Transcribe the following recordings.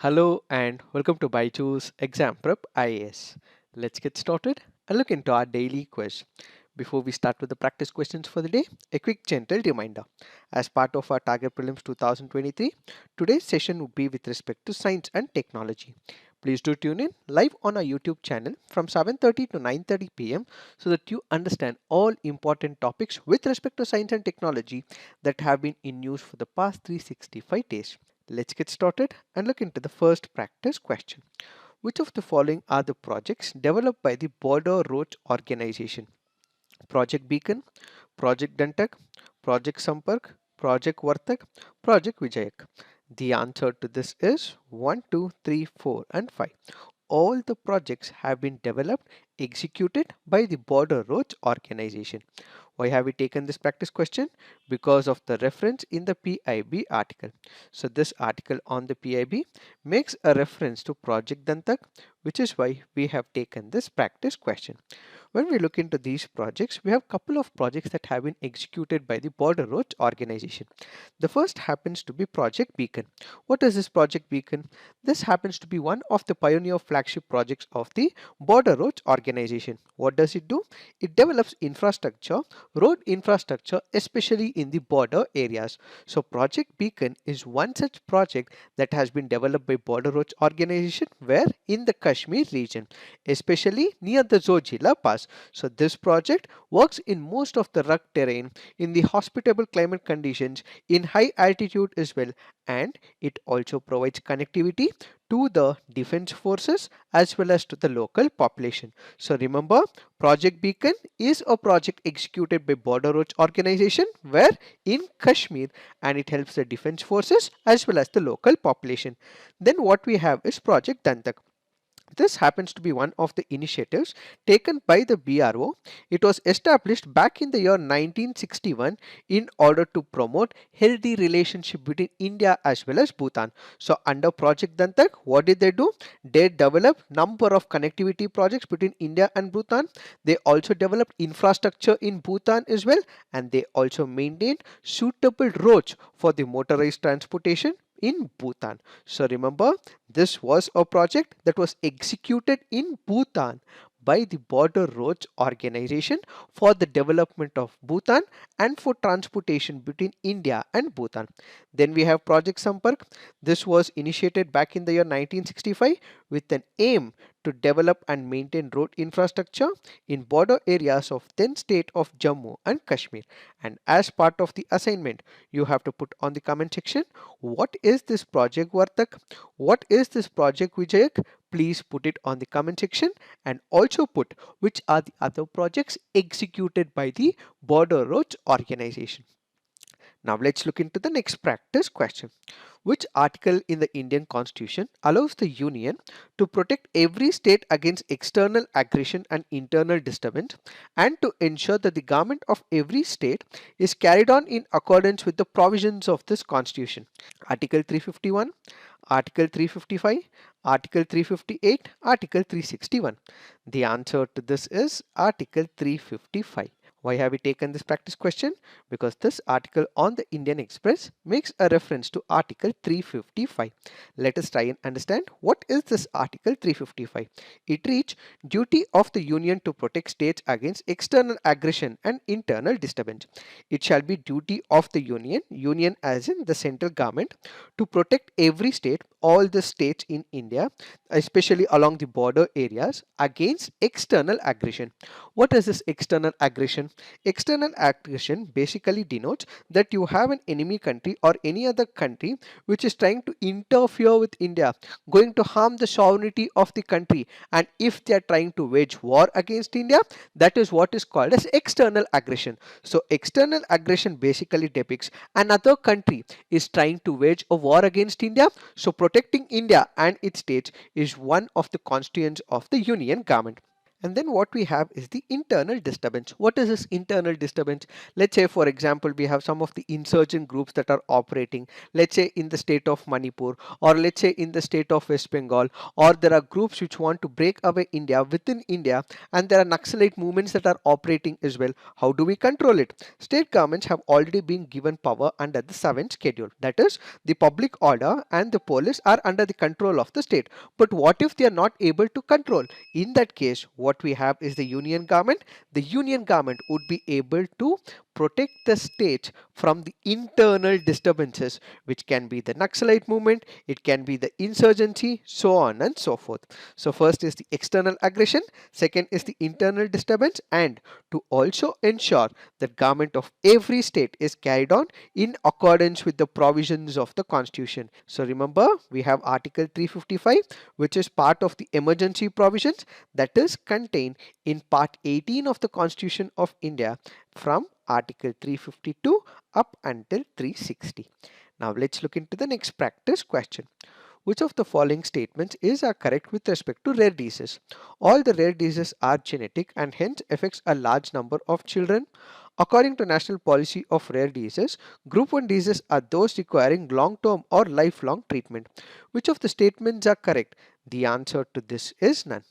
Hello and welcome to Byjus Exam Prep IAS. Let's get started and look into our daily quiz. Before we start with the practice questions for the day, a quick gentle reminder. As part of our Target Prelims 2023, today's session would be with respect to science and technology. Please do tune in live on our YouTube channel from 7:30 to 9:30 p.m. so that you understand all important topics with respect to science and technology that have been in use for the past 365 days. Let's get started and look into the first practice question. Which of the following are the projects developed by the Border Roads Organization? Project Beacon, Project Dantak, Project Sampark, Project Vartak, Project Vijayak. The answer to this is 1, 2, 3, 4 and 5. All the projects have been developed, executed by the Border Roads Organization. Why have we taken this practice question? Because of the reference in the PIB article. So this article on the PIB makes a reference to Project Dantak, which is why we have taken this practice question. When we look into these projects, we have a couple of projects that have been executed by the Border Roads Organization. The first happens to be Project Beacon. What is this Project Beacon? This happens to be one of the pioneer flagship projects of the Border Roads Organization. What does it do? It develops infrastructure, road infrastructure, especially in the border areas. So Project Beacon is one such project that has been developed by Border Roads Organization where in the Kashmir region, especially near the Zojila Pass. So this project works in most of the rugged terrain, in the hospitable climate conditions, in high altitude as well, and it also provides connectivity to the defense forces as well as to the local population. So remember, Project Beacon is a project executed by Border Roads Organization where in Kashmir, and it helps the defense forces as well as the local population. Then what we have is Project Dantak. This happens to be one of the initiatives taken by the BRO. It was established back in the year 1961 in order to promote healthy relationship between India as well as Bhutan. So under Project Dantak, what did they do? They developed number of connectivity projects between India and Bhutan. They also developed infrastructure in Bhutan as well, and they also maintained suitable roads for the motorized transportation in Bhutan. So remember, this was a project that was executed in Bhutan by the Border Roads Organization for the development of Bhutan and for transportation between India and Bhutan. Then we have Project Sampark. This was initiated back in the year 1965 with an aim to develop and maintain road infrastructure in border areas of then state of Jammu and Kashmir. And as part of the assignment, you have to put on the comment section, what is this Project Vartak? What is this Project Vijayak? Please put it on the comment section and also put which are the other projects executed by the Border Roads Organization. Now let's look into the next practice question. Which article in the Indian Constitution allows the Union to protect every state against external aggression and internal disturbance and to ensure that the government of every state is carried on in accordance with the provisions of this Constitution? Article 351, Article 355, Article 358, Article 361. The answer to this is Article 355. Why have we taken this practice question? Because this article on the Indian Express makes a reference to Article 355. Let us try and understand what is this Article 355. It reads, duty of the Union to protect states against external aggression and internal disturbance. It shall be duty of the Union as in the central government, to protect every state, all the states in India, especially along the border areas, against external aggression. What is this external aggression? External aggression basically denotes that you have an enemy country or any other country which is trying to interfere with India, going to harm the sovereignty of the country, and if they are trying to wage war against India, that is what is called as external aggression. So external aggression basically depicts another country is trying to wage a war against India. So protecting India and its states is one of the constituents of the Union government. And then what we have is the internal disturbance. What is this internal disturbance? Let's say, for example, we have some of the insurgent groups that are operating, let's say in the state of Manipur, or let's say in the state of West Bengal, or there are groups which want to break away India within India, and there are Naxalite movements that are operating as well. How do we control it? State governments have already been given power under the 7th schedule. That is, the public order and the police are under the control of the state. But what if they are not able to control? In that case, what we have is the union government. The union government would be able to protect the state from the internal disturbances, which can be the Naxalite movement, it can be the insurgency, so on and so forth. So first is the external aggression, second is the internal disturbance, and to also ensure that government of every state is carried on in accordance with the provisions of the constitution. So remember, we have article 355, which is part of the emergency provisions, that is contained in part 18 of the Constitution of India from article 352 up until 360. Now let's look into the next practice question. Which of the following statements are correct with respect to rare diseases? All the rare diseases are genetic and hence affects a large number of children. According to National Policy of Rare Diseases, Group 1 diseases are those requiring long-term or lifelong treatment. Which of the statements are correct? The answer to this is none.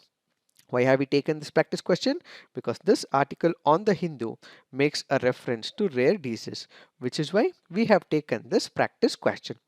Why have we taken this practice question? Because this article on the Hindu makes a reference to rare diseases, which is why we have taken this practice question.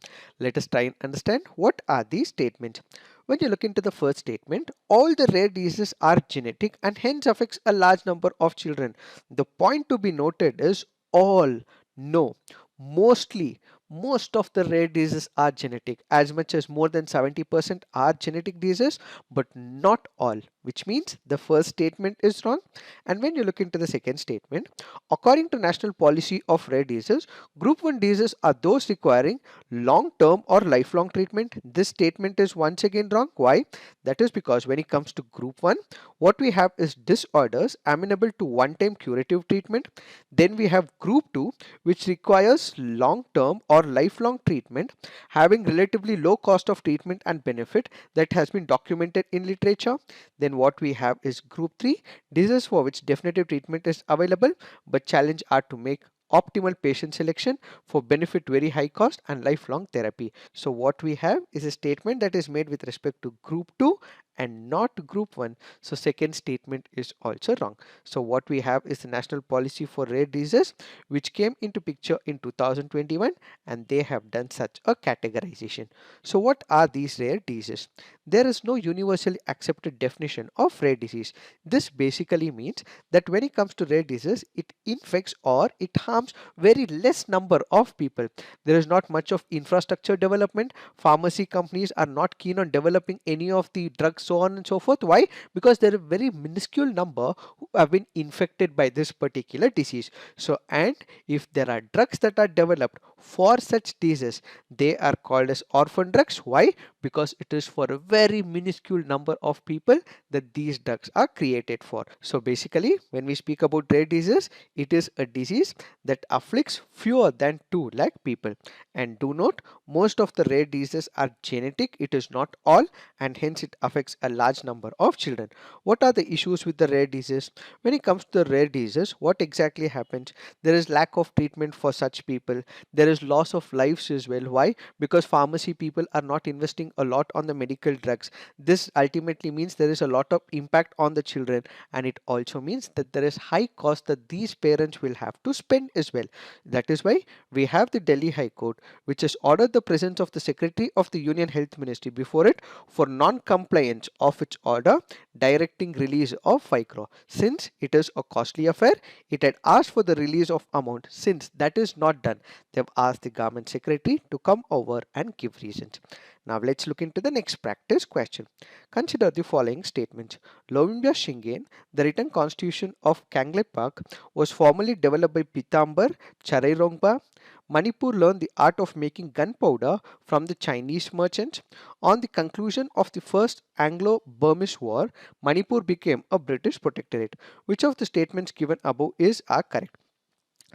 Let us try and understand what are these statements. When you look into the first statement, all the rare diseases are genetic and hence affects a large number of children. The point to be noted is all. No, mostly. Most of the rare diseases are genetic, as much as more than 70% are genetic diseases, but not all, which means the first statement is wrong. And when you look into the second statement, according to National Policy of Rare Diseases, Group 1 diseases are those requiring long-term or lifelong treatment. This statement is once again wrong. Why? That is because when it comes to Group 1, what we have is disorders amenable to one-time curative treatment. Then we have Group 2, which requires long-term or lifelong treatment, having relatively low cost of treatment and benefit that has been documented in literature. Then what we have is Group 3, diseases for which definitive treatment is available, but challenge are to make optimal patient selection for benefit very high cost and lifelong therapy. So what we have is a statement that is made with respect to Group 2 and not Group 1. So second statement is also wrong. So what we have is the National Policy for Rare Diseases, which came into picture in 2021, and they have done such a categorization. So what are these rare diseases? There is no universally accepted definition of rare disease. This basically means that when it comes to rare disease, it infects or it harms very less number of people. There is not much of infrastructure development. Pharmacy companies are not keen on developing any of the drugs, so on and so forth. Why? Because there are very minuscule number who have been infected by this particular disease. So, and if there are drugs that are developed for such diseases, they are called as orphan drugs. Why? Because it is for a very minuscule number of people that these drugs are created for. So basically, when we speak about rare disease, it is a disease that afflicts fewer than 2 lakh people. And do note, most of the rare diseases are genetic. It is not all, and hence it affects a large number of children. What are the issues with the rare disease? When it comes to the rare disease, what exactly happens? There is lack of treatment for such people. There is loss of lives as well. Why? Because pharmacy people are not investing a lot on the medical drugs. This ultimately means there is a lot of impact on the children, and it also means that there is high cost that these parents will have to spend as well. That is why we have the Delhi High Court, which has ordered the presence of the Secretary of the Union Health Ministry before it for non-compliance of its order directing release of 5 crore. Since it is a costly affair, it had asked for the release of amount. Since that is not done, they have asked the government secretary to come over and give reasons. Now let's look into the next practice question. Consider the following statements. Lovimbya Shingen, the written constitution of Kangleipak, was formally developed by Pitambar Charairongpa. Manipur learned the art of making gunpowder from the Chinese merchants. On the conclusion of the First Anglo-Burmese War, Manipur became a British protectorate. Which of the statements given above are correct?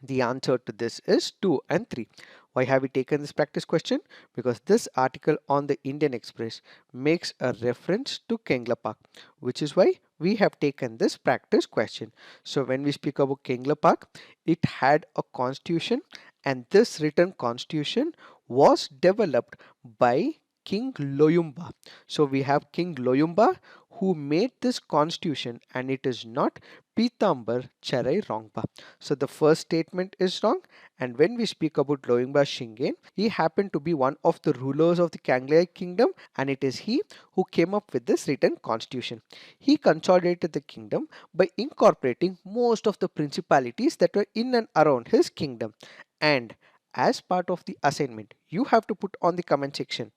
The answer to this is 2 and 3. Why have we taken this practice question? Because this article on the Indian Express makes a reference to Kangleipak, which is why we have taken this practice question. So when we speak about Kangleipak, it had a constitution, and this written constitution was developed by King Loyumba. So we have King Loyumba who made this constitution, and it is not Pitambar Charai Rongpa. So the first statement is wrong. And when we speak about Loyumba Shingen, he happened to be one of the rulers of the Kangleipak kingdom, and it is he who came up with this written constitution. He consolidated the kingdom by incorporating most of the principalities that were in and around his kingdom. And as part of the assignment, you have to put on the comment section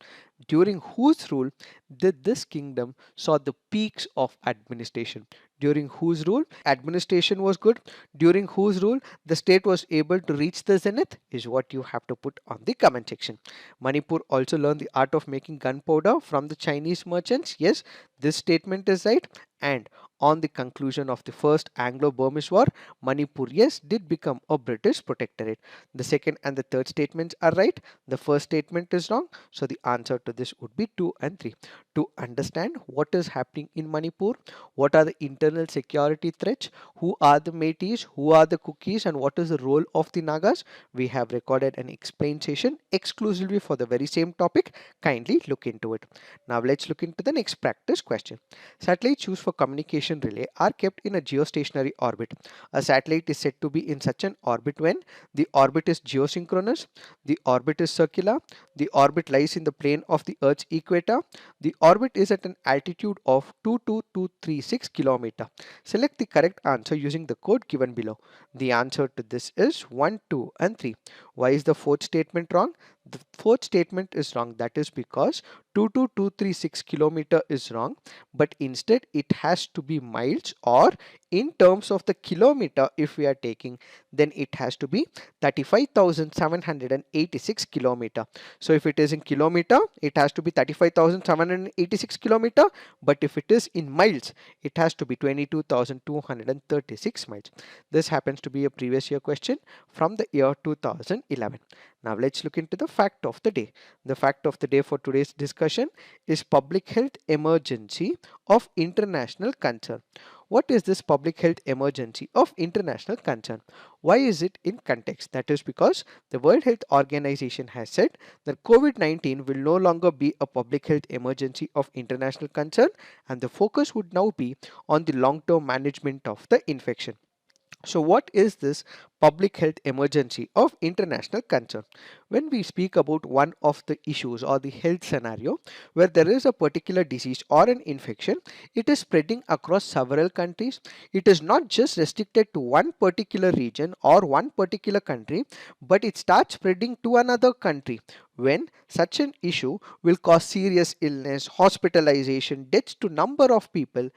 during whose rule did this kingdom saw the peaks of administration. During whose rule administration was good, during whose rule the state was able to reach the zenith, is what you have to put on the comment section. Manipur also learned the art of making gunpowder from the Chinese merchants. Yes, this statement is right. And on the conclusion of the first Anglo-Burmese war, Manipur, yes, did become a British protectorate. The second and the third statements are right. The first statement is wrong. So the answer to this would be 2 and 3. To understand what is happening in Manipur, what are the internal security threats, who are the Métis, who are the Cookies, and what is the role of the Nagas, we have recorded an explained session exclusively for the very same topic. Kindly look into it. Now let's look into the next practice question. Satellites used for communication relay are kept in a geostationary orbit. A satellite is said to be in such an orbit when the orbit is geosynchronous, the orbit is circular, the orbit lies in the plane of the Earth's equator, the orbit is at an altitude of 22236 km. Select the correct answer using the code given below. The answer to this is 1, 2 and 3. Why is the fourth statement wrong? The fourth statement is wrong. That is because 22236 km is wrong, but instead it has to be miles, or in terms of the kilometer if we are taking, then it has to be 35,786 kilometer. So if it is in kilometer, it has to be 35,786 kilometer, but if it is in miles, it has to be 22,236 miles. This happens to be a previous year question from the year 2011. Now let's look into the fact of the day. The fact of the day for today's discussion is public health emergency of international concern. What is this public health emergency of international concern? Why is it in context? That is because the World Health Organization has said that COVID-19 will no longer be a public health emergency of international concern, and the focus would now be on the long-term management of the infection. So what is this public health emergency of international concern? When we speak about one of the issues or the health scenario where there is a particular disease or an infection, it is spreading across several countries. It is not just restricted to one particular region or one particular country, but it starts spreading to another country. When such an issue will cause serious illness, hospitalization, deaths to number of people,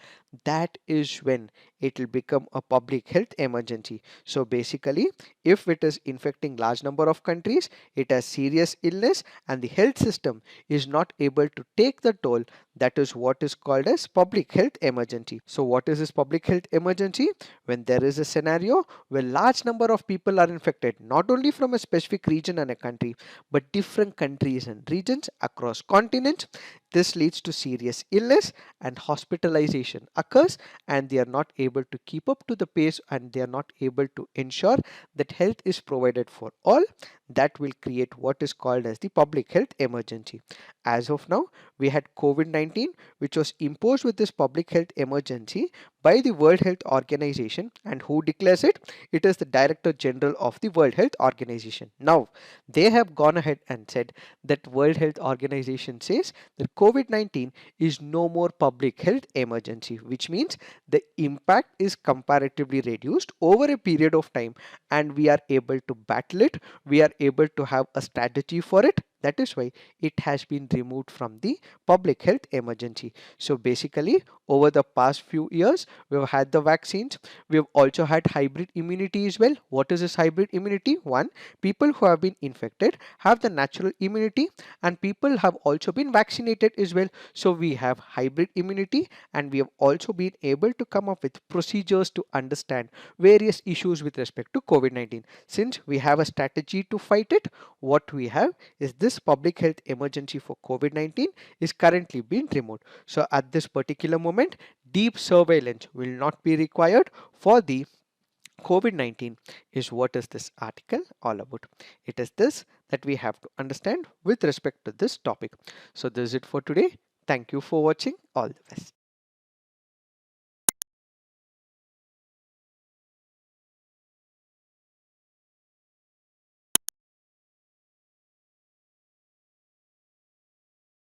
that is when it will become a public health emergency. So basically, if it is infecting large number of countries, it has serious illness and the health system is not able to take the toll, that is what is called as public health emergency. So what is this public health emergency? When there is a scenario where large number of people are infected, not only from a specific region and a country, but different countries and regions across continents. This leads to serious illness and hospitalization occurs, and they are not able to keep up to the pace, and they are not able to ensure that health is provided for all. That will create what is called as the public health emergency. As of now, we had COVID-19, which was imposed with this public health emergency by the World Health Organization, and who declares it? It is the Director General of the World Health Organization. Now, they have gone ahead and said that World Health Organization says that COVID-19 is no more public health emergency, which means the impact is comparatively reduced over a period of time, and we are able to battle it. We are able to have a strategy for it. That is why it has been removed from the public health emergency. So basically, over the past few years, we've had the vaccines. We've also had hybrid immunity as well. What is this hybrid immunity? One, people who have been infected have the natural immunity, and people have also been vaccinated as well. So we have hybrid immunity, and we have also been able to come up with procedures to understand various issues with respect to COVID-19. Since we have a strategy to fight it, what we have is this this public health emergency for COVID-19 is currently being removed. So at this particular moment, deep surveillance will not be required for the COVID-19. Is what is this article all about? It is this that we have to understand with respect to this topic. So this is it for today. Thank you for watching. All the best.